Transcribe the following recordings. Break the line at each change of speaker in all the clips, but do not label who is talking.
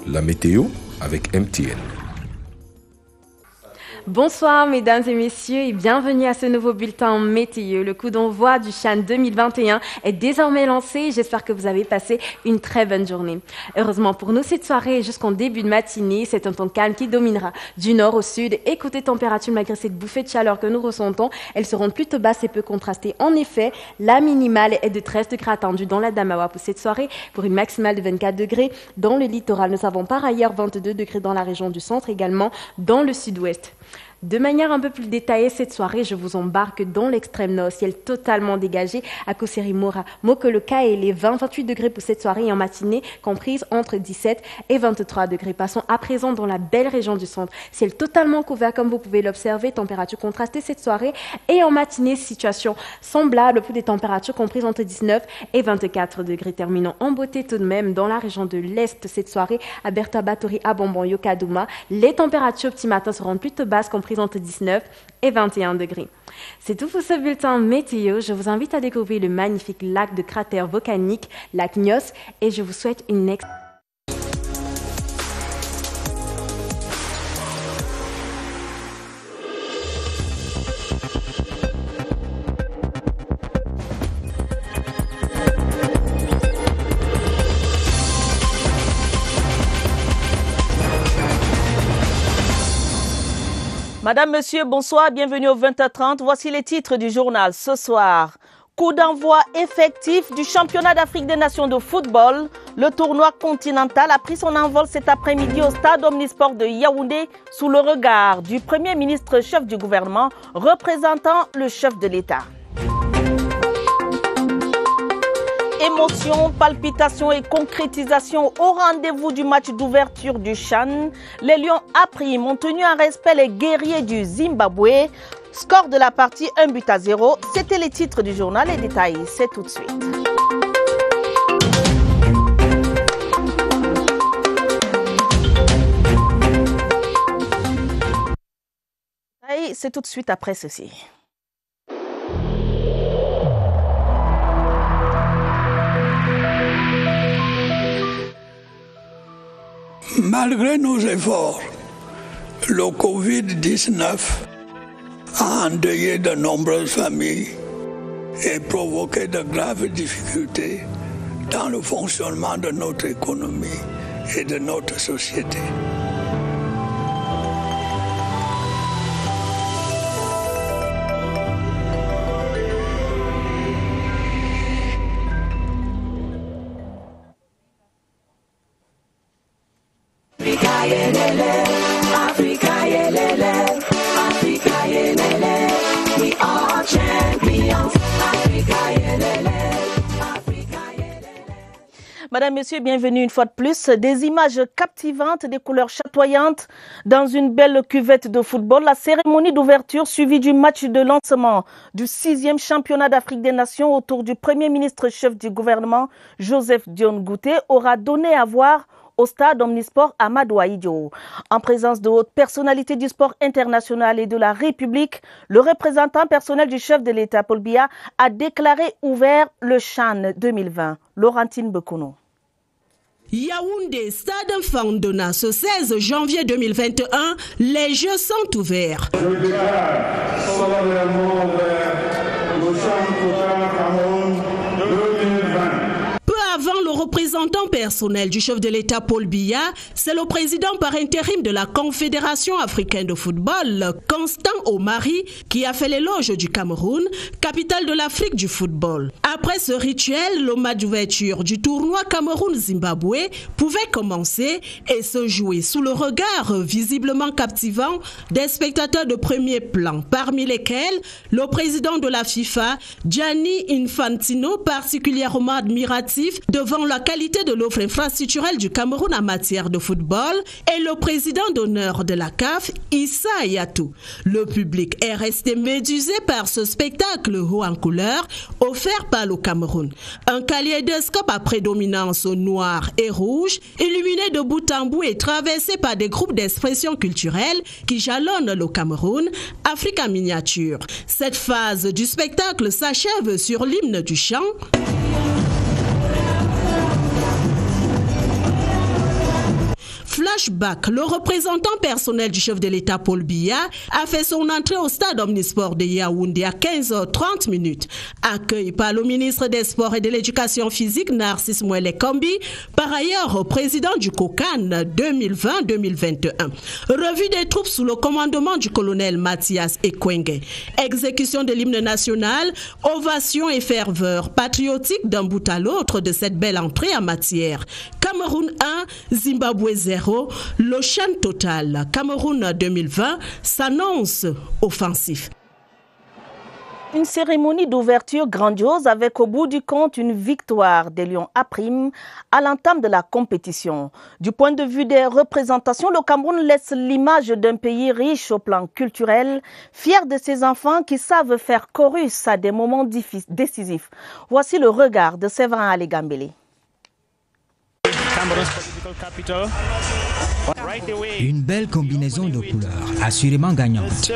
la météo avec MTN.
Bonsoir mesdames et messieurs et bienvenue à ce nouveau bulletin météo. Le coup d'envoi du CHAN 2021 est désormais lancé. J'espère que vous avez passé une très bonne journée. Heureusement pour nous, cette soirée jusqu'en début de matinée, c'est un temps calme qui dominera du nord au sud. Et côté température, malgré cette bouffée de chaleur que nous ressentons, elles seront plutôt basses et peu contrastées. En effet, la minimale est de 13 degrés attendue dans la Damawa pour cette soirée, pour une maximale de 24 degrés. Dans le littoral, nous avons par ailleurs 22 degrés dans la région du centre, également dans le sud-ouest. De manière un peu plus détaillée, cette soirée, je vous embarque dans l'extrême nord, ciel totalement dégagé à Koseri Mora, Mokoloka et les 28 degrés pour cette soirée et en matinée, comprise entre 17 et 23 degrés. Passons à présent dans la belle région du centre, ciel totalement couvert comme vous pouvez l'observer, température contrastée cette soirée et en matinée, situation semblable pour des températures comprises entre 19 et 24 degrés. Terminons en beauté tout de même dans la région de l'Est cette soirée, à Bertha Batori, à Bonbon, Yokadouma. Les températures petit matin seront plutôt basses, comprises entre 19 et 21 degrés. C'est tout pour ce bulletin météo. Je vous invite à découvrir le magnifique lac de cratère volcanique, lac Nyos, et je vous souhaite une excellente...
Madame, Monsieur, bonsoir, bienvenue au 20h30. Voici les titres du journal ce soir. Coup d'envoi effectif du championnat d'Afrique des Nations de football. Le tournoi continental a pris son envol cet après-midi au stade Omnisport de Yaoundé sous le regard du Premier ministre chef du gouvernement représentant le chef de l'État. Émotion, palpitation et concrétisation au rendez-vous du match d'ouverture du CHAN. Les Lions A' ont tenu en respect les guerriers du Zimbabwe. Score de la partie 1-0. C'était les titres du journal. Les détails, c'est tout de suite. C'est tout de suite après ceci.
Malgré nos efforts, le Covid-19 a endeuillé de nombreuses familles et provoqué de graves difficultés dans le fonctionnement de notre économie et de notre société.
Madame, Monsieur, bienvenue une fois de plus. Des images captivantes, des couleurs chatoyantes dans une belle cuvette de football. La cérémonie d'ouverture suivie du match de lancement du 6e championnat d'Afrique des Nations autour du Premier ministre chef du gouvernement, Joseph Dione Ngouté, aura donné à voir au stade Omnisport Amadou Ahidjo. En présence de hautes personnalités du sport international et de la République, le représentant personnel du chef de l'État, Paul Biya, a déclaré ouvert le CHAN 2020. Laurentine Bekono.
Yaoundé, stade Fandona, ce 16 janvier 2021, les jeux sont ouverts.
Je déclare solennellement ouvert le CHAN Cameroun 2020.
Peu avant le représentant personnel du chef de l'État Paul Biya, c'est le président par intérim de la Confédération africaine de football, Constant Omari, qui a fait l'éloge du Cameroun, capitale de l'Afrique du football. Après ce rituel, le match d'ouverture du tournoi Cameroun-Zimbabwe pouvait commencer et se jouer sous le regard visiblement captivant des spectateurs de premier plan, parmi lesquels le président de la FIFA, Gianni Infantino, particulièrement admiratif devant la qualité de l'offre infrastructurelle du Cameroun en matière de football, et le président d'honneur de la CAF, Issa Hayatou. Le public est resté médusé par ce spectacle haut en couleur offert par le Cameroun. Un kaléidoscope à prédominance noire et rouge, illuminé de bout en bout et traversé par des groupes d'expression culturelle qui jalonnent le Cameroun, Afrique en miniature. Cette phase du spectacle s'achève sur l'hymne du chant. flashback, le représentant personnel du chef de l'État Paul Biya a fait son entrée au stade Omnisport de Yaoundé à 15h30 minutes. Accueilli par le ministre des Sports et de l'Éducation physique Narcisse Mouele Kambi, par ailleurs président du COCAN 2020-2021. Revue des troupes sous le commandement du colonel Mathias Ekwenge. Exécution de l'hymne national, ovation et ferveur patriotique d'un bout à l'autre de cette belle entrée en matière. Cameroun 1, Zimbabwe 0, le Chan total. Cameroun 2020 s'annonce offensif.
Une cérémonie d'ouverture grandiose avec au bout du compte une victoire des Lions A' à l'entame de la compétition. Du point de vue des représentations, le Cameroun laisse l'image d'un pays riche au plan culturel, fier de ses enfants qui savent faire chorus à des moments décisifs. Voici le regard de Séverin Alégambélé.
Une belle combinaison de couleurs, assurément gagnante.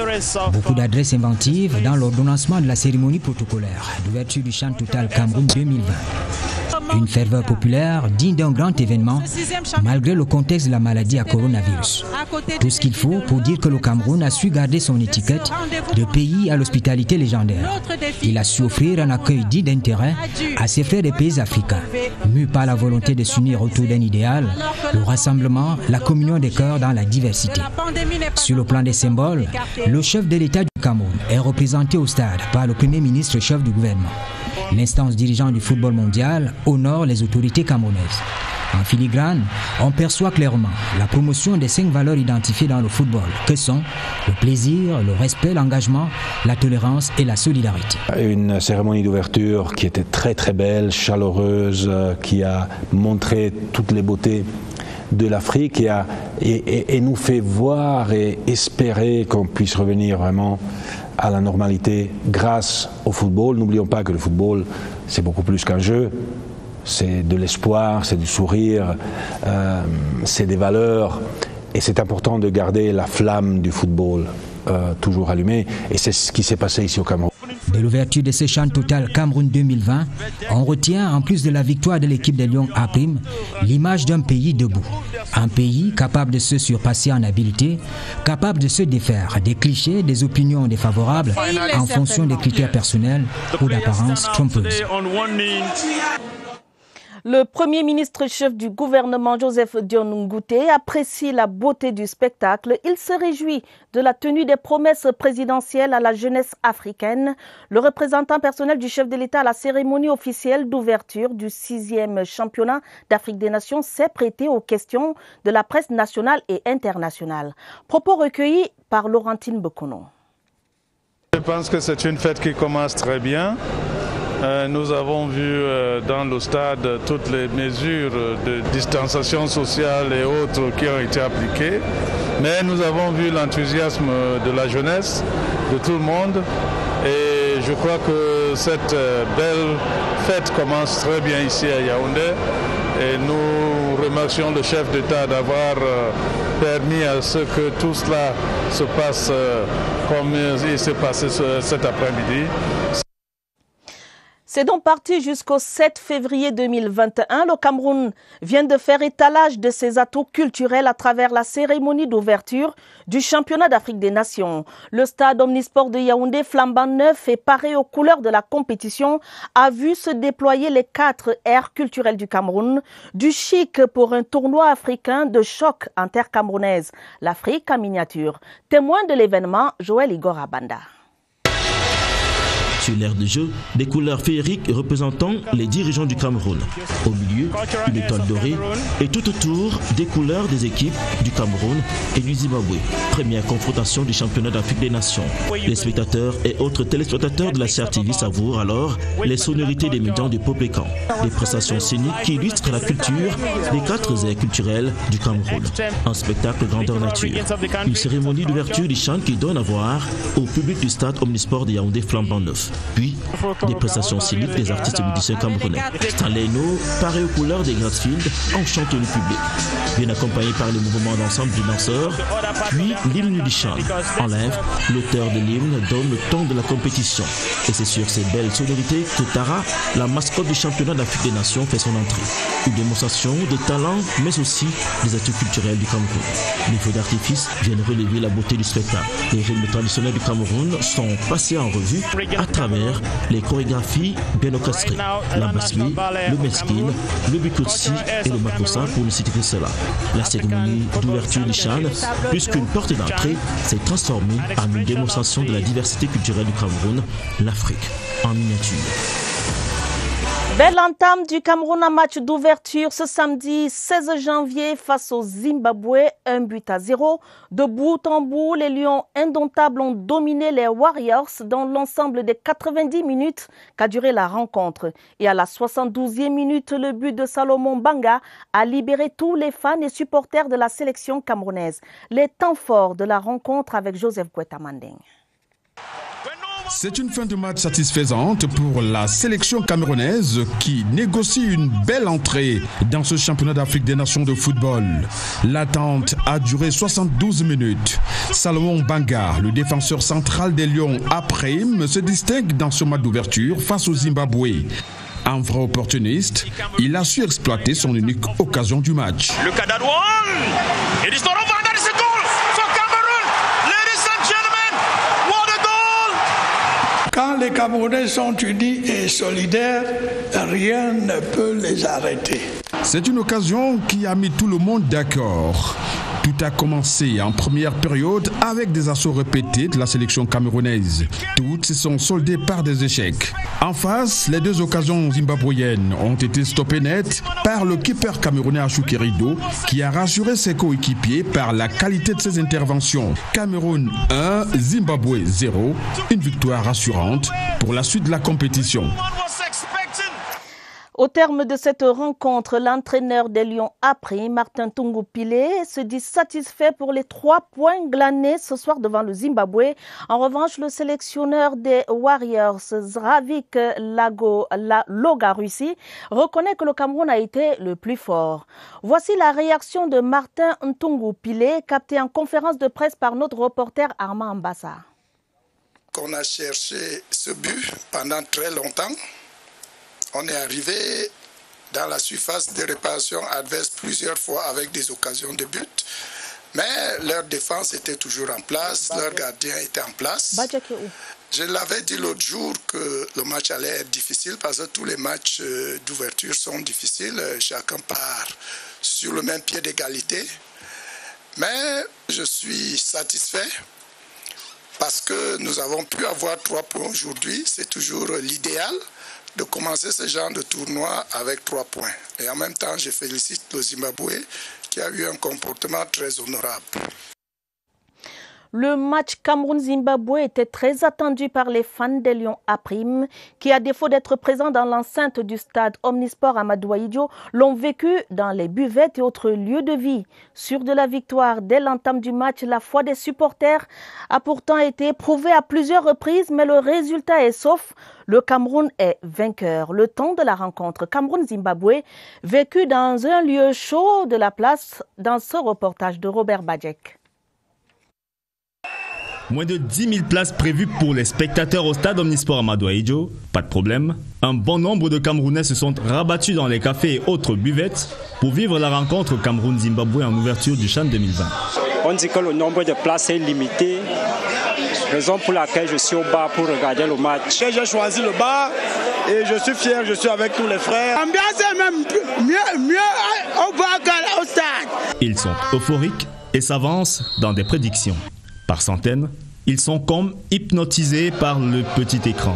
Beaucoup d'adresses inventives dans l'ordonnancement de la cérémonie protocolaire d'ouverture du Chan Total Cameroun 2020. Une ferveur populaire digne d'un grand événement malgré le contexte de la maladie à coronavirus. Tout ce qu'il faut pour dire que le Cameroun a su garder son étiquette de pays à l'hospitalité légendaire. Il a su offrir un accueil digne d'intérêt à ses frères des pays africains, mus par la volonté de s'unir autour d'un idéal, le rassemblement, la communion des cœurs dans la diversité. Sur le plan des symboles, le chef de l'État du Cameroun est représenté au stade par le Premier ministre chef du gouvernement. L'instance dirigeante du football mondial honore les autorités camerounaises. En filigrane, on perçoit clairement la promotion des 5 valeurs identifiées dans le football, que sont le plaisir, le respect, l'engagement, la tolérance et la solidarité.
Une cérémonie d'ouverture qui était très très belle, chaleureuse, qui a montré toutes les beautés de l'Afrique et nous fait voir et espérer qu'on puisse revenir vraiment à la normalité grâce au football. N'oublions pas que le football, c'est beaucoup plus qu'un jeu. C'est de l'espoir, c'est du sourire, c'est des valeurs. Et c'est important de garder la flamme du football toujours allumée. Et c'est ce qui s'est passé ici au Cameroun.
De l'ouverture de ce Chan Total Cameroun 2020, on retient, en plus de la victoire de l'équipe des Lions A', l'image d'un pays debout. Un pays capable de se surpasser en habileté, capable de se défaire des clichés, des opinions défavorables en fonction des critères personnels ou d'apparence trompeuse.
Le Premier ministre chef du gouvernement Joseph Dion Ngouté apprécie la beauté du spectacle. Il se réjouit de la tenue des promesses présidentielles à la jeunesse africaine. Le représentant personnel du chef de l'État à la cérémonie officielle d'ouverture du 6e championnat d'Afrique des Nations s'est prêté aux questions de la presse nationale et internationale. Propos recueillis par Laurentine Bekono.
Je pense que c'est une fête qui commence très bien. Nous avons vu dans le stade toutes les mesures de distanciation sociale et autres qui ont été appliquées. Mais nous avons vu l'enthousiasme de la jeunesse, de tout le monde. Et je crois que cette belle fête commence très bien ici à Yaoundé. Et nous remercions le chef d'État d'avoir permis à ce que tout cela se passe comme il s'est passé cet après-midi.
C'est donc parti jusqu'au 7 février 2021. Le Cameroun vient de faire étalage de ses atouts culturels à travers la cérémonie d'ouverture du championnat d'Afrique des Nations. Le stade Omnisport de Yaoundé, flambant neuf et paré aux couleurs de la compétition, a vu se déployer les 4 aires culturelles du Cameroun. Du chic pour un tournoi africain, de choc en terre camerounaise. L'Afrique en miniature. Témoin de l'événement, Joël Igor Abanda.
Sur l'aire de jeu, des couleurs féeriques représentant les dirigeants du Cameroun. Au milieu, une étoile dorée et tout autour, des couleurs des équipes du Cameroun et du Zimbabwe. Première confrontation du championnat d'Afrique des Nations. Les spectateurs et autres téléspectateurs de la CRTV savourent alors les sonorités des médias du peuple camp. Des prestations scéniques qui illustrent la culture des 4 aires culturelles du Cameroun. Un spectacle grandeur nature. Une cérémonie d'ouverture du chant qui donne à voir au public du stade Omnisport de Yaoundé flambant neuf. Puis, des prestations scéniques des artistes musiciens camerounais. Stanley No, paré aux couleurs des Grassfield, enchante le public. Bien accompagné par les mouvements d'ensemble du danseur, puis l'hymne du chant. En live, l'auteur de l'hymne donne le ton de la compétition. Et c'est sur ces belles sonorités que Tara, la mascotte du championnat d'Afrique des Nations, fait son entrée. Une démonstration de talent, mais aussi des atouts culturels du Cameroun. Les feux d'artifice viennent relever la beauté du spectacle. Les rythmes traditionnels du Cameroun sont passés en revue à travers les chorégraphies bien orchestrées. La basmi, le meskin, le bikotsi et le makossa pour ne citer que cela. La cérémonie d'ouverture du Chan, plus qu'une porte d'entrée, s'est transformée en une démonstration de la diversité culturelle du Cameroun, l'Afrique en miniature.
Belle entame du Cameroun en match d'ouverture ce samedi 16 janvier face au Zimbabwe, 1-0. De bout en bout, les Lions indomptables ont dominé les Warriors dans l'ensemble des 90 minutes qu'a duré la rencontre. Et à la 72e minute, le but de Salomon Banga a libéré tous les fans et supporters de la sélection camerounaise. Les temps forts de la rencontre avec Joseph Gweta Mandeng.
C'est une fin de match satisfaisante pour la sélection camerounaise qui négocie une belle entrée dans ce championnat d'Afrique des Nations de football. L'attente a duré 72 minutes. Salomon Banga, le défenseur central des Lions à prime, se distingue dans ce match d'ouverture face au Zimbabwe. Un vrai opportuniste, il a su exploiter son unique occasion du match.
Le Kadadouan, it is not over, that is a goal for Cameroon. Ladies and gentlemen, what a goal!
Quand les Camerounais sont unis et solidaires, rien ne peut les arrêter.
C'est une occasion qui a mis tout le monde d'accord. Tout a commencé en première période avec des assauts répétés de la sélection camerounaise. Toutes se sont soldées par des échecs. En face, les deux occasions zimbabwéennes ont été stoppées net par le keeper camerounais Achouké Rido qui a rassuré ses coéquipiers par la qualité de ses interventions. Cameroun 1, Zimbabwe 0. Une victoire rassurante pour la suite de la compétition.
Au terme de cette rencontre, l'entraîneur des Lions A-Prime, Martin Tungu-Pile, se dit satisfait pour les 3 points glanés ce soir devant le Zimbabwe. En revanche, le sélectionneur des Warriors, Zdravik Logarussi, reconnaît que le Cameroun a été le plus fort. Voici la réaction de Martin Tungu-Pile, captée en conférence de presse par notre reporter Armand Ambassa.
On a cherché ce but pendant très longtemps. On est arrivé dans la surface de réparation adverse plusieurs fois avec des occasions de but. Mais leur défense était toujours en place, leur gardien était en place. Je l'avais dit l'autre jour que le match allait être difficile parce que tous les matchs d'ouverture sont difficiles. Chacun part sur le même pied d'égalité. Mais je suis satisfait parce que nous avons pu avoir 3 points aujourd'hui. C'est toujours l'idéal de commencer ce genre de tournoi avec 3 points. Et en même temps, je félicite le Zimbabwe qui a eu un comportement très honorable.
Le match Cameroun-Zimbabwe était très attendu par les fans des Lions A-Prime qui, à défaut d'être présents dans l'enceinte du stade Omnisport Amadou Ahidjo, l'ont vécu dans les buvettes et autres lieux de vie. Sûr de la victoire dès l'entame du match, la foi des supporters a pourtant été éprouvée à plusieurs reprises, mais le résultat est sauf. Le Cameroun est vainqueur. Le temps de la rencontre Cameroun-Zimbabwe, vécu dans un lieu chaud de la place, dans ce reportage de Robert Badjek.
Moins de 10 000 places prévues pour les spectateurs au stade Omnisport Amadou Ahidjo. Pas de problème. Un bon nombre de Camerounais se sont rabattus dans les cafés et autres buvettes pour vivre la rencontre Cameroun-Zimbabwe en ouverture du CHAN 2020.
On dit que le nombre de places est limité. Raison pour laquelle je suis au bar pour regarder le match.
J'ai choisi le bar et je suis fier, je suis avec tous les frères. L'ambiance est même mieux au bar qu'au stade.
Ils sont euphoriques et s'avancent dans des prédictions. Par centaines, ils sont comme hypnotisés par le petit écran.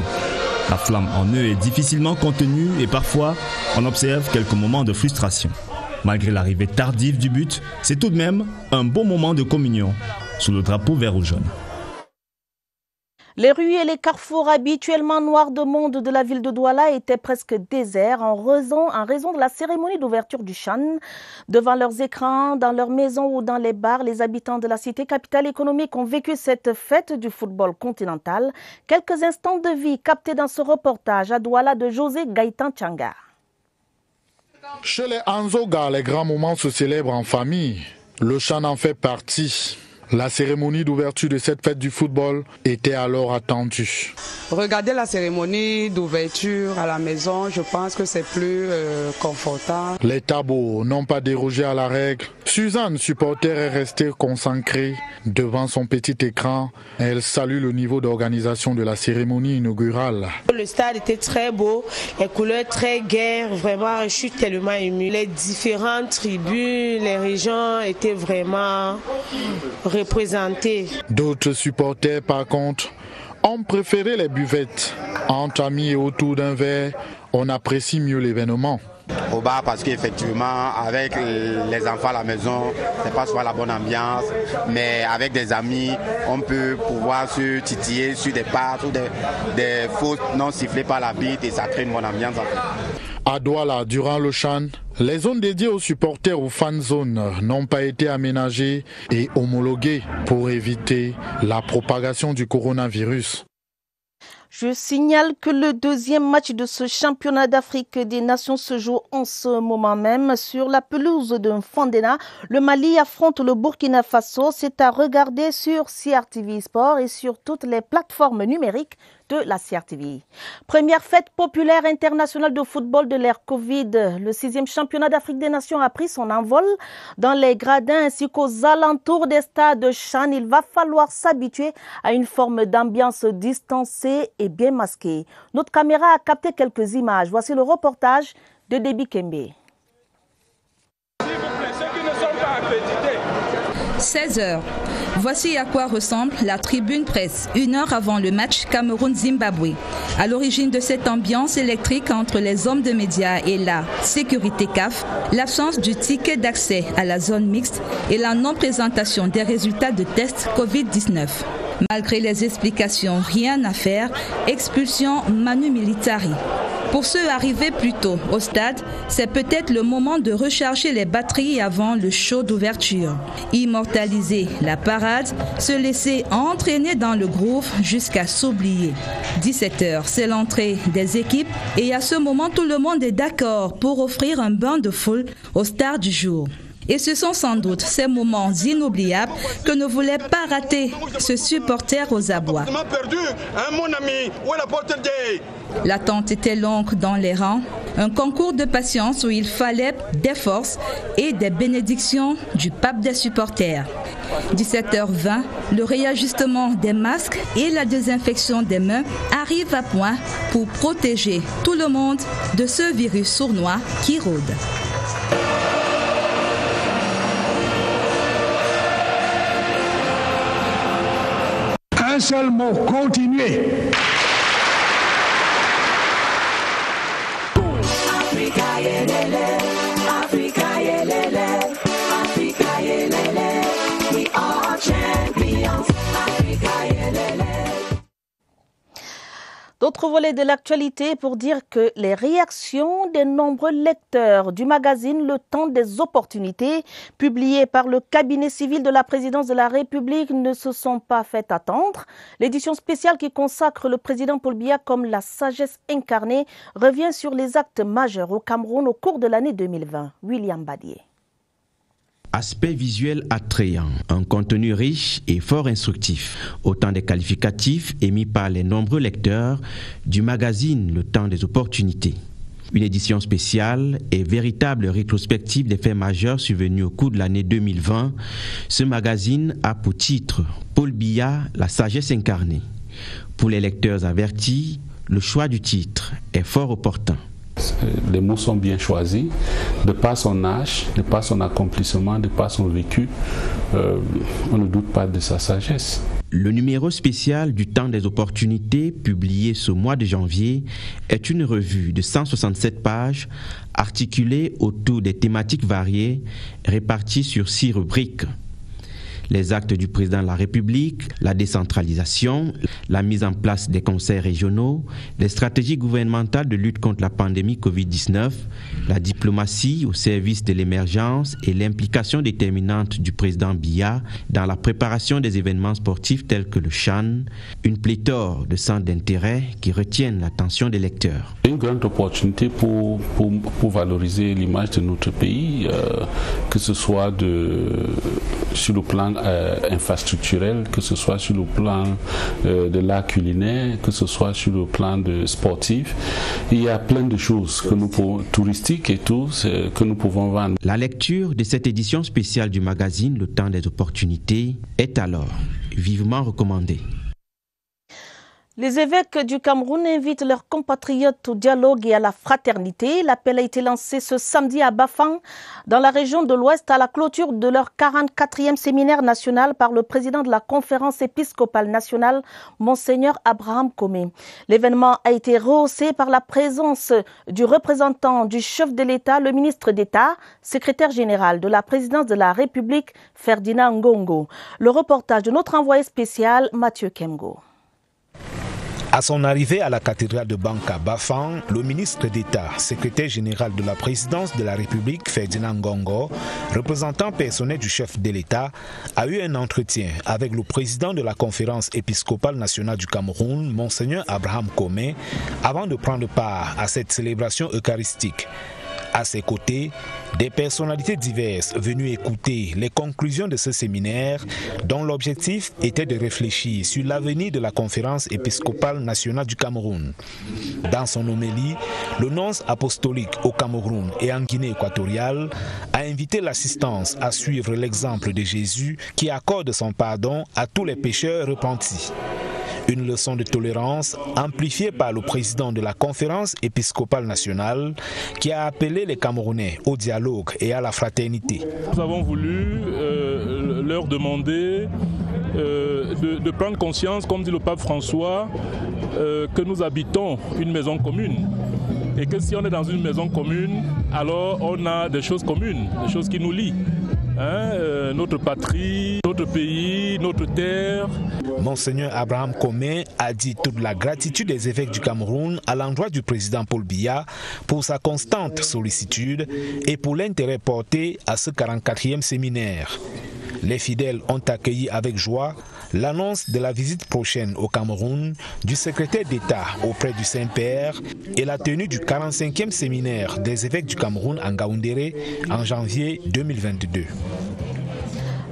La flamme en eux est difficilement contenue et parfois, on observe quelques moments de frustration. Malgré l'arrivée tardive du but, c'est tout de même un beau moment de communion sous le drapeau vert ou jaune.
Les rues et les carrefours habituellement noirs de monde de la ville de Douala étaient presque déserts en raison de la cérémonie d'ouverture du Chan. Devant leurs écrans, dans leurs maisons ou dans les bars, les habitants de la cité capitale économique ont vécu cette fête du football continental. Quelques instants de vie captés dans ce reportage à Douala de José Gaïtan Tchanga.
Chez les Anzoga, les grands moments se célèbrent en famille. Le Chan en fait partie. La cérémonie d'ouverture de cette fête du football était alors attendue.
Regarder la cérémonie d'ouverture à la maison, je pense que c'est plus confortable.
Les tabous n'ont pas dérogé à la règle. Suzanne, supporter, est restée consacrée devant son petit écran. Elle salue le niveau d'organisation de la cérémonie inaugurale.
Le stade était très beau, les couleurs très gaies, vraiment je suis tellement émue. Les différentes tribus, les régions étaient vraiment représentées.
D'autres supporters par contre ont préféré les buvettes. Entre amis et autour d'un verre, on apprécie mieux l'événement.
Au bar parce qu'effectivement avec les enfants à la maison c'est pas souvent la bonne ambiance, mais avec des amis on peut pouvoir se titiller sur des parts ou des fautes non sifflées par la bite et ça crée une bonne ambiance.
À Douala, durant le Chan, les zones dédiées aux supporters ou fan zones n'ont pas été aménagées et homologuées pour éviter la propagation du coronavirus.
Je signale que le deuxième match de ce championnat d'Afrique des Nations se joue en ce moment même sur la pelouse de Fandena. Le Mali affronte le Burkina Faso. C'est à regarder sur CRTV Sport et sur toutes les plateformes numériques de la CRTV. Première fête populaire internationale de football de l'ère Covid. Le 6e championnat d'Afrique des Nations a pris son envol dans les gradins ainsi qu'aux alentours des stades Chan. Il va falloir s'habituer à une forme d'ambiance distancée et bien masquée. Notre caméra a capté quelques images. Voici le reportage de Déby Kembe.
16h. Voici à quoi ressemble la tribune presse, 1 heure avant le match Cameroun-Zimbabwe. À l'origine de cette ambiance électrique entre les hommes de médias et la sécurité CAF, l'absence du ticket d'accès à la zone mixte et la non-présentation des résultats de tests Covid-19. Malgré les explications, rien à faire, expulsion Manu Militari. Pour ceux arrivés plus tôt au stade, c'est peut-être le moment de recharger les batteries avant le show d'ouverture. Immortaliser la parade, se laisser entraîner dans le groove jusqu'à s'oublier. 17h, c'est l'entrée des équipes et à ce moment, tout le monde est d'accord pour offrir un bain de foule aux stars du jour. Et ce sont sans doute ces moments inoubliables que ne voulait pas rater ce supporter aux abois. L'attente était longue dans les rangs, un concours de patience où il fallait des forces et des bénédictions du pape des supporters. 17h20, le réajustement des masques et la désinfection des mains arrivent à point pour protéger tout le monde de ce virus sournois qui rôde.
Un seul mot, continuez.
D'autres volets de l'actualité pour dire que les réactions des nombreux lecteurs du magazine Le Temps des Opportunités, publié par le cabinet civil de la présidence de la République, ne se sont pas fait attendre. L'édition spéciale qui consacre le président Paul Biya comme la sagesse incarnée revient sur les actes majeurs au Cameroun au cours de l'année 2020. William Badier.
Aspect visuel attrayant, un contenu riche et fort instructif. Autant de qualificatifs émis par les nombreux lecteurs du magazine Le Temps des Opportunités. Une édition spéciale et véritable rétrospective des faits majeurs survenus au cours de l'année 2020. Ce magazine a pour titre Paul Biya, la sagesse incarnée. Pour les lecteurs avertis, le choix du titre est fort opportun.
Les mots sont bien choisis, de par son âge, de par son accomplissement, de par son vécu, on ne doute pas de sa sagesse.
Le numéro spécial du Temps des Opportunités, publié ce mois de janvier, est une revue de 167 pages, articulée autour des thématiques variées, réparties sur 6 rubriques. les actes du président de la République, la décentralisation, la mise en place des conseils régionaux, les stratégies gouvernementales de lutte contre la pandémie Covid-19, la diplomatie au service de l'émergence et l'implication déterminante du président Biya dans la préparation des événements sportifs tels que le CHAN, une pléthore de centres d'intérêt qui retiennent l'attention des lecteurs.
Une grande opportunité pour valoriser l'image de notre pays, que ce soit sur le plan infrastructurel, que ce soit sur le plan de l'art culinaire, que ce soit sur le plan sportif. Il y a plein de choses touristiques et tout, que nous pouvons vendre.
La lecture de cette édition spéciale du magazine Le Temps des Opportunités est alors vivement recommandée.
Les évêques du Cameroun invitent leurs compatriotes au dialogue et à la fraternité. L'appel a été lancé ce samedi à Bafang, dans la région de l'Ouest, à la clôture de leur 44e séminaire national par le président de la conférence épiscopale nationale, Monseigneur Abraham Komé. L'événement a été rehaussé par la présence du représentant du chef de l'État, le ministre d'État, secrétaire général de la présidence de la République, Ferdinand Ngongo. Le reportage de notre envoyé spécial, Mathieu Kemgo.
À son arrivée à la cathédrale de Banka Bafang, le ministre d'État, secrétaire général de la présidence de la République, Ferdinand Ngongo, représentant personnel du chef de l'État, a eu un entretien avec le président de la conférence épiscopale nationale du Cameroun, Monseigneur Abraham Komé, avant de prendre part à cette célébration eucharistique. À ses côtés, des personnalités diverses venues écouter les conclusions de ce séminaire dont l'objectif était de réfléchir sur l'avenir de la conférence épiscopale nationale du Cameroun. Dans son homélie, le nonce apostolique au Cameroun et en Guinée équatoriale a invité l'assistance à suivre l'exemple de Jésus qui accorde son pardon à tous les pécheurs repentis. Une leçon de tolérance amplifiée par le président de la conférence épiscopale nationale qui a appelé les Camerounais au dialogue et à la fraternité.
Nous avons voulu leur demander de prendre conscience, comme dit le pape François, que nous habitons une maison commune. Et que si on est dans une maison commune, alors on a des choses communes, des choses qui nous lient. Notre patrie, notre pays, notre terre.
Monseigneur Abraham Komé a dit toute la gratitude des évêques du Cameroun à l'endroit du président Paul Biya pour sa constante sollicitude et pour l'intérêt porté à ce 44e séminaire. Les fidèles ont accueilli avec joie l'annonce de la visite prochaine au Cameroun du secrétaire d'État auprès du Saint-Père et la tenue du 45e séminaire des évêques du Cameroun en Ngaoundéré en janvier 2022.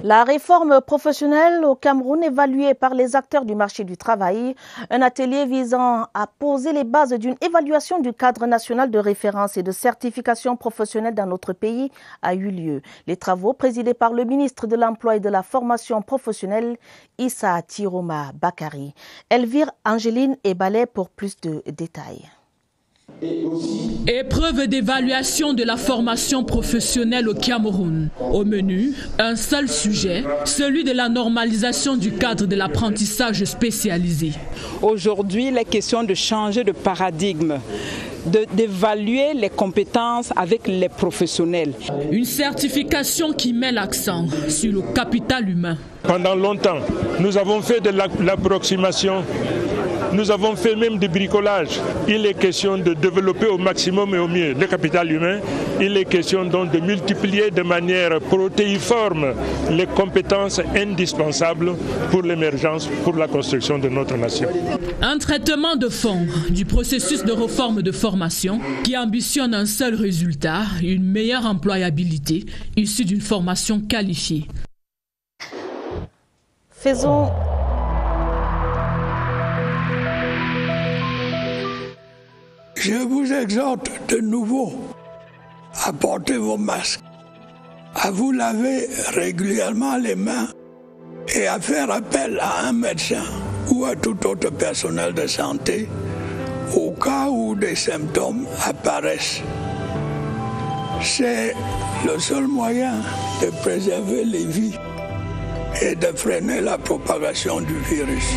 La réforme professionnelle au Cameroun évaluée par les acteurs du marché du travail, un atelier visant à poser les bases d'une évaluation du cadre national de référence et de certification professionnelle dans notre pays a eu lieu. Les travaux présidés par le ministre de l'Emploi et de la Formation professionnelle, Issa Tiroma Bakari. Elvire Angeline Ebalé pour plus de détails.
Épreuve d'évaluation de la formation professionnelle au Cameroun. Au menu, un seul sujet, celui de la normalisation du cadre de l'apprentissage spécialisé.
Aujourd'hui, il est question de changer de paradigme, d'évaluer les compétences avec les professionnels.
Une certification qui met l'accent sur le capital humain.
Pendant longtemps, nous avons fait de l'approximation. Nous avons fait même du bricolage. Il est question de développer au maximum et au mieux le capital humain. Il est question donc de multiplier de manière protéiforme les compétences indispensables pour l'émergence, pour la construction de notre nation.
Un traitement de fond du processus de réforme de formation qui ambitionne un seul résultat, une meilleure employabilité issue d'une formation qualifiée.
Je vous exhorte de nouveau à porter vos masques, à vous laver régulièrement les mains et à faire appel à un médecin ou à tout autre personnel de santé au cas où des symptômes apparaissent. C'est le seul moyen de préserver les vies et de freiner la propagation du virus.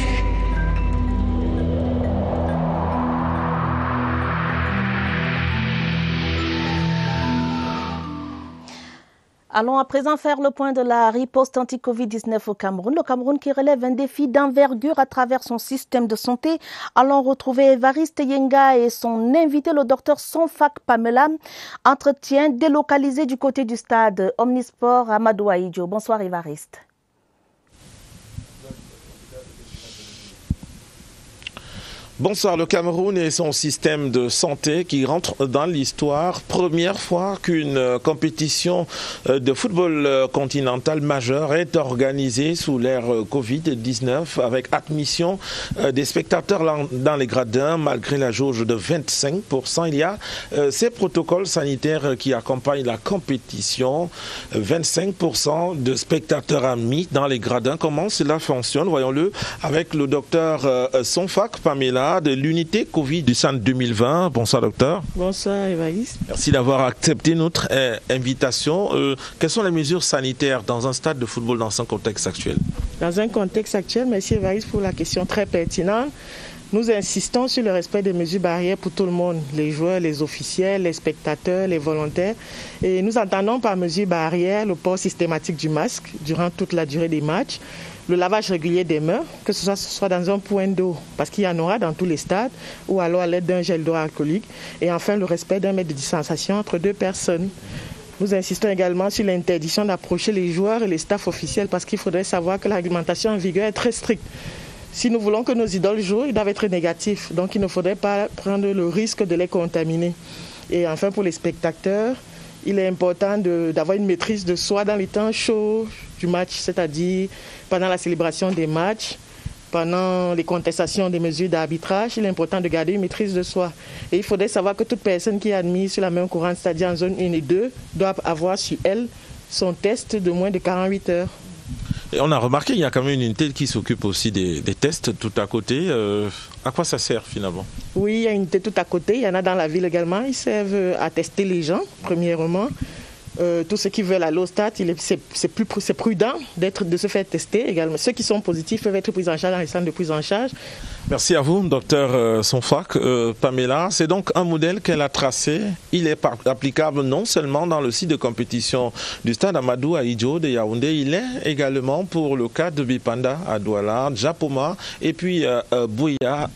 Allons à présent faire le point de la riposte anti-Covid-19 au Cameroun. Le Cameroun qui relève un défi d'envergure à travers son système de santé. Allons retrouver Évariste Yenga et son invité, le docteur Sonfak Pamela. Entretien délocalisé du côté du stade Omnisport Amadou Ahidjo. Bonsoir Évariste.
Bonsoir. Le Cameroun et son système de santé qui rentre dans l'histoire. Première fois qu'une compétition de football continental majeure est organisée sous l'ère Covid-19 avec admission des spectateurs dans les gradins malgré la jauge de 25%. Il y a ces protocoles sanitaires qui accompagnent la compétition. 25% de spectateurs admis dans les gradins. Comment cela fonctionne? Voyons-le avec le docteur Sonfak Pamela de l'unité Covid du centre 2020. Bonsoir docteur.
Bonsoir Évariste.
Merci d'avoir accepté notre invitation. Quelles sont les mesures sanitaires dans un stade de football dans ce contexte actuel?
Dans un contexte actuel, merci Évariste pour la question très pertinente. Nous insistons sur le respect des mesures barrières pour tout le monde, les joueurs, les officiels, les spectateurs, les volontaires. Et nous entendons par mesures barrières le port systématique du masque durant toute la durée des matchs, le lavage régulier des mains, que ce soit dans un point d'eau, parce qu'il y en aura dans tous les stades, ou alors à l'aide d'un gel d'eau alcoolique. Et enfin, le respect d'un mètre de distanciation entre deux personnes. Nous insistons également sur l'interdiction d'approcher les joueurs et les staffs officiels, parce qu'il faudrait savoir que la réglementation en vigueur est très stricte. Si nous voulons que nos idoles jouent, ils doivent être négatifs. Donc il ne faudrait pas prendre le risque de les contaminer. Et enfin, pour les spectateurs, il est important d'avoir une maîtrise de soi dans les temps chauds du match, c'est-à-dire pendant la célébration des matchs, pendant les contestations des mesures d'arbitrage. Il est important de garder une maîtrise de soi. Et il faudrait savoir que toute personne qui est admise sur la main courante, c'est-à-dire en zone 1 et 2, doit avoir sur elle son test de moins de 48 heures.
Et on a remarqué qu'il y a quand même une unité qui s'occupe aussi des tests tout à côté. À quoi ça sert finalement?
Oui, il y a une unité tout à côté. Il y en a dans la ville également. Ils servent à tester les gens, premièrement. Tous ceux qui veulent aller au stade, c'est prudent de se faire tester également. Ceux qui sont positifs peuvent être pris en charge dans les centres de prise en charge.
Merci à vous, docteur Sonfak Pamela. C'est donc un modèle qu'elle a tracé. Il est applicable non seulement dans le site de compétition du stade Amadou Ahidjo de Yaoundé, il est également pour le cas de Bipanda à Douala, Djapoma et puis Bouya,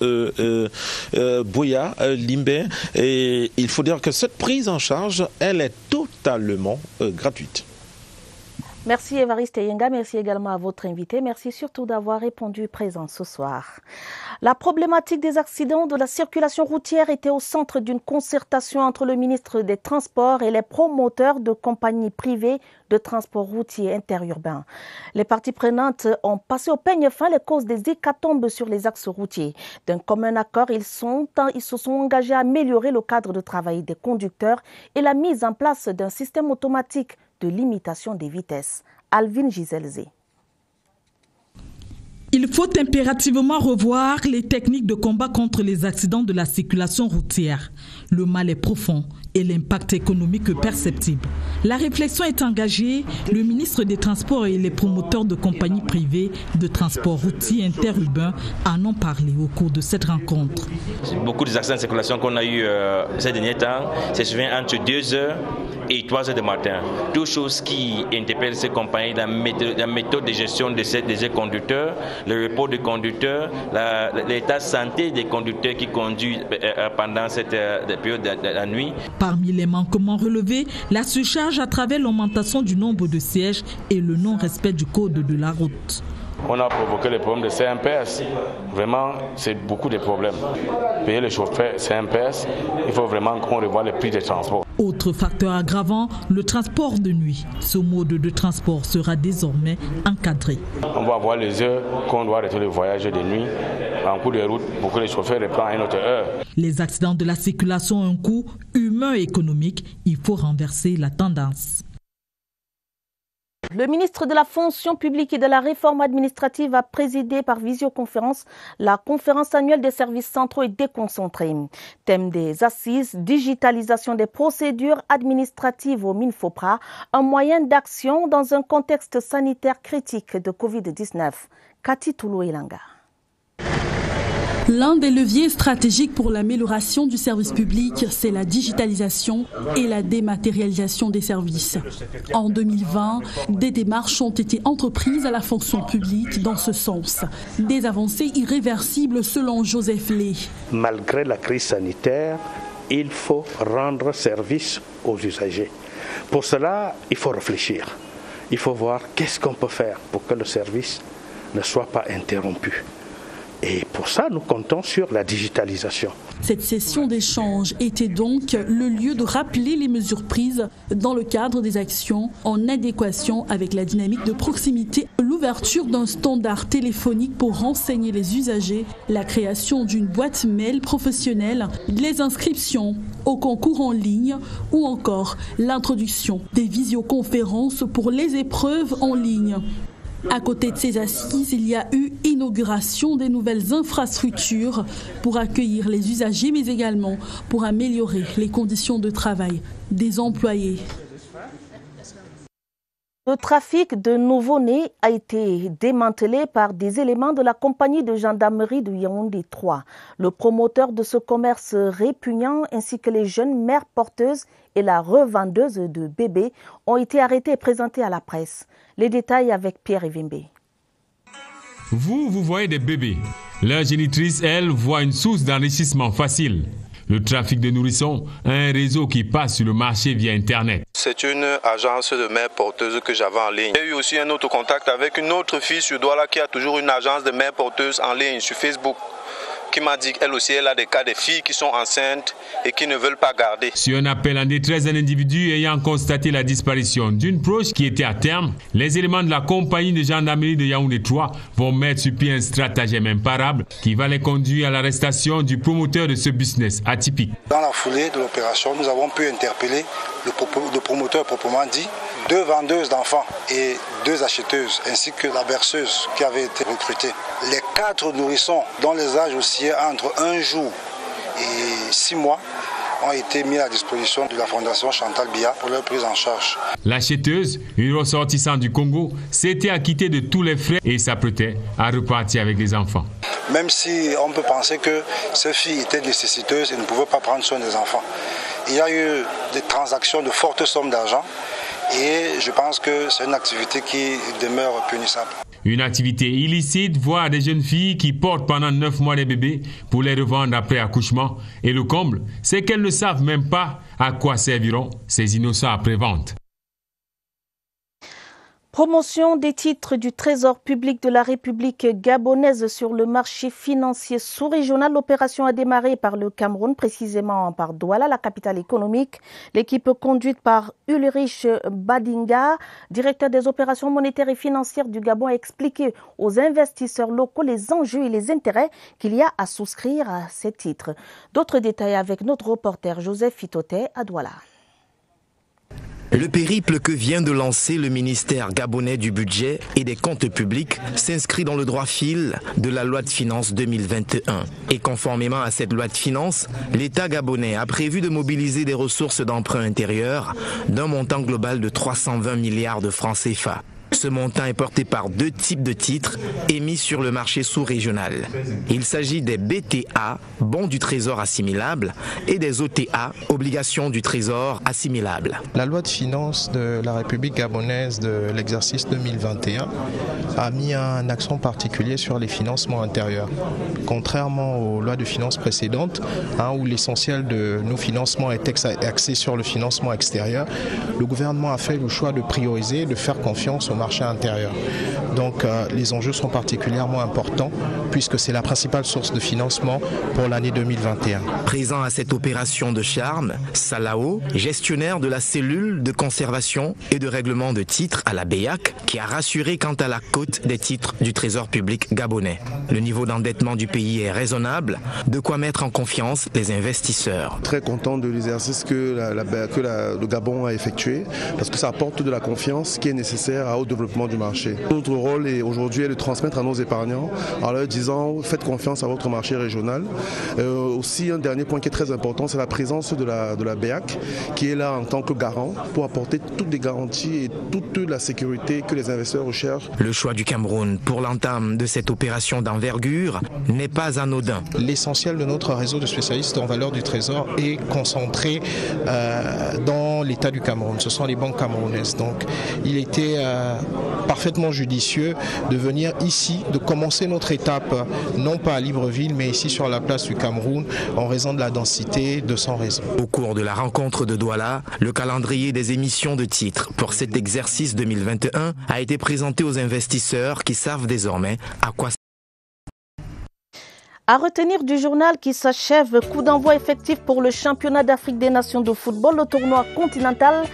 Limbe. Et il faut dire que cette prise en charge, elle est totalement gratuite.
Merci Évariste Yenga, merci également à votre invité. Merci surtout d'avoir répondu présent ce soir. La problématique des accidents de la circulation routière était au centre d'une concertation entre le ministre des Transports et les promoteurs de compagnies privées de transport routier interurbain. Les parties prenantes ont passé au peigne fin les causes des hécatombes sur les axes routiers. D'un commun accord, ils se sont engagés à améliorer le cadre de travail des conducteurs et la mise en place d'un système automatique de limitation des vitesses. Alvin Giselze.
Il faut impérativement revoir les techniques de combat contre les accidents de la circulation routière. Le mal est profond et l'impact économique est perceptible. La réflexion est engagée. Le ministre des Transports et les promoteurs de compagnies privées de transport routier interurbain en ont parlé au cours de cette rencontre.
Beaucoup des accidents de circulation qu'on a eu ces derniers temps, c'est souvent entre 2h et 3h du matin. Tout chose qui interpelle ces compagnies, la méthode de gestion de ces conducteurs, le repos des conducteurs, l'état de santé des conducteurs qui conduisent pendant cette période de la nuit.
Parmi les manquements relevés, la surcharge à travers l'augmentation du nombre de sièges et le non-respect du code de la route.
On a provoqué les problèmes de CMPS. Vraiment, c'est beaucoup de problèmes. Payer les chauffeurs CMPS, il faut vraiment qu'on revoie les prix des transports.
Autre facteur aggravant, le transport de nuit. Ce mode de transport sera désormais encadré.
On va voir les heures qu'on doit arrêter le voyage de nuit. En cours de route, pour que les chauffeurs reprennent une autre heure.
Les accidents de la circulation ont un coût humain et économique. Il faut renverser la tendance.
Le ministre de la Fonction publique et de la réforme administrative a présidé par visioconférence la conférence annuelle des services centraux et déconcentrés. Thème des assises, digitalisation des procédures administratives au MINFOPRA, un moyen d'action dans un contexte sanitaire critique de Covid-19. Cathy Toulouelanga.
L'un des leviers stratégiques pour l'amélioration du service public, c'est la digitalisation et la dématérialisation des services. En 2020, des démarches ont été entreprises à la fonction publique dans ce sens. Des avancées irréversibles selon Joseph Lé.
Malgré la crise sanitaire, il faut rendre service aux usagers. Pour cela, il faut réfléchir. Il faut voir qu'est-ce qu'on peut faire pour que le service ne soit pas interrompu. Et pour ça, nous comptons sur la digitalisation.
Cette session d'échange était donc le lieu de rappeler les mesures prises dans le cadre des actions en adéquation avec la dynamique de proximité, l'ouverture d'un standard téléphonique pour renseigner les usagers, la création d'une boîte mail professionnelle, les inscriptions au concours en ligne ou encore l'introduction des visioconférences pour les épreuves en ligne. À côté de ces assises, il y a eu inauguration des nouvelles infrastructures pour accueillir les usagers, mais également pour améliorer les conditions de travail des employés.
Le trafic de nouveau-nés a été démantelé par des éléments de la compagnie de gendarmerie de Yaoundé 3. Le promoteur de ce commerce répugnant ainsi que les jeunes mères porteuses et la revendeuse de bébés ont été arrêtés et présentés à la presse. Les détails avec Pierre Evimbe.
Vous voyez des bébés. Leur génitrice, elle, voit une source d'enrichissement facile. Le trafic de nourrissons a un réseau qui passe sur le marché via Internet.
C'est une agence de mères porteuses que j'avais en ligne. J'ai eu aussi un autre contact avec une autre fille sur Douala qui a toujours une agence de mères porteuses en ligne sur Facebook, qui m'a dit qu'elle aussi, elle a des cas de filles qui sont enceintes et qui ne veulent pas garder.
Sur un appel en détresse d'un individu ayant constaté la disparition d'une proche qui était à terme, les éléments de la compagnie de gendarmerie de Yaoundé 3 vont mettre sur pied un stratagème imparable qui va les conduire à l'arrestation du promoteur de ce business atypique.
Dans la foulée de l'opération, nous avons pu interpeller le promoteur proprement dit, 2 vendeuses d'enfants et 2 acheteuses, ainsi que la berceuse qui avait été recrutée. Les 4 nourrissons, dont les âges oscillaient entre 1 jour et 6 mois, ont été mis à disposition de la Fondation Chantal Biya pour leur prise en charge.
L'acheteuse, une ressortissante du Congo, s'était acquittée de tous les frais et s'apprêtait à repartir avec les enfants.
Même si on peut penser que ces filles étaient nécessiteuses et ne pouvaient pas prendre soin des enfants. Il y a eu des transactions de fortes sommes d'argent et je pense que c'est une activité qui demeure punissable.
Une activité illicite, voire des jeunes filles qui portent pendant 9 mois des bébés pour les revendre après accouchement. Et le comble, c'est qu'elles ne savent même pas à quoi serviront ces innocents après-vente.
Promotion des titres du Trésor public de la République gabonaise sur le marché financier sous-régional. L'opération a démarré par le Cameroun, précisément par Douala, la capitale économique. L'équipe conduite par Ulrich Badinga, directeur des opérations monétaires et financières du Gabon, a expliqué aux investisseurs locaux les enjeux et les intérêts qu'il y a à souscrire à ces titres. D'autres détails avec notre reporter Joseph Fitoté à Douala.
Le périple que vient de lancer le ministère gabonais du budget et des comptes publics s'inscrit dans le droit fil de la loi de finances 2021. Et conformément à cette loi de finances, l'État gabonais a prévu de mobiliser des ressources d'emprunt intérieur d'un montant global de 320 milliards de francs CFA. Ce montant est porté par 2 types de titres émis sur le marché sous-régional. Il s'agit des BTA, bons du trésor assimilables, et des OTA, obligations du trésor assimilables.
La loi de finances de la République gabonaise de l'exercice 2021 a mis un accent particulier sur les financements intérieurs. Contrairement aux lois de finances précédentes, où l'essentiel de nos financements est axé sur le financement extérieur, le gouvernement a fait le choix de prioriser, de faire confiance au marché intérieur. Donc les enjeux sont particulièrement importants puisque c'est la principale source de financement pour l'année 2021.
Présent à cette opération de charme, Salao, gestionnaire de la cellule de conservation et de règlement de titres à la BEAC, qui a rassuré quant à la cote des titres du Trésor public gabonais. Le niveau d'endettement du pays est raisonnable, de quoi mettre en confiance les investisseurs.
Très content de l'exercice que le Gabon a effectué parce que ça apporte de la confiance qui est nécessaire à haute
développement du marché. Notre rôle aujourd'hui est de transmettre à nos épargnants en leur disant faites confiance à votre marché régional. Aussi un dernier point qui est très important, c'est la présence de la BEAC qui est là en tant que garant pour apporter toutes les garanties et toute la sécurité que les investisseurs recherchent.
Le choix du Cameroun pour l'entame de cette opération d'envergure n'est pas anodin.
L'essentiel de notre réseau de spécialistes en valeur du trésor est concentré dans l'État du Cameroun. Ce sont les banques camerounaises. Donc il était parfaitement judicieux de venir ici, de commencer notre étape non pas à Libreville mais ici sur la place du Cameroun en raison de la densité de son réseau.
Au cours de la rencontre de Douala, le calendrier des émissions de titres pour cet exercice 2021 a été présenté aux investisseurs qui savent désormais à quoi.
À retenir du journal qui s'achève, coup d'envoi effectif pour le championnat d'Afrique des Nations de football. Le tournoi continental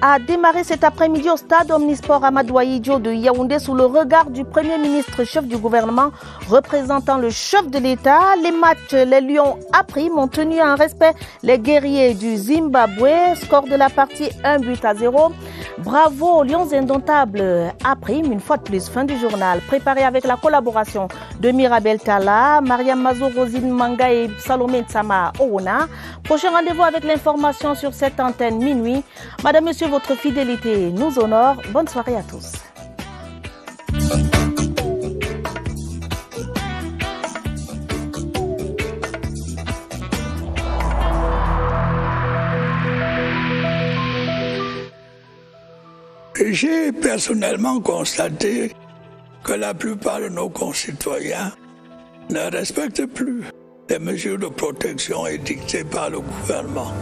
a démarré cet après-midi au stade Omnisport Amadou Ahidjo de Yaoundé sous le regard du Premier ministre chef du gouvernement représentant le chef de l'État. Les matchs, les Lions A' ont tenu en respect les guerriers du Zimbabwe. Score de la partie 1-0. Bravo aux Lions indomptables A', une fois de plus. Fin du journal, préparé avec la collaboration de Mirabel Tala, Mariam Mazo, Rosine Manga et Salomé Tsama Oona. Prochain rendez-vous avec l'information sur cette antenne minuit. Madame, Monsieur, votre fidélité nous honore. Bonne soirée à tous.
J'ai personnellement constaté que la plupart de nos concitoyens ne respectent plus les mesures de protection édictées par le gouvernement.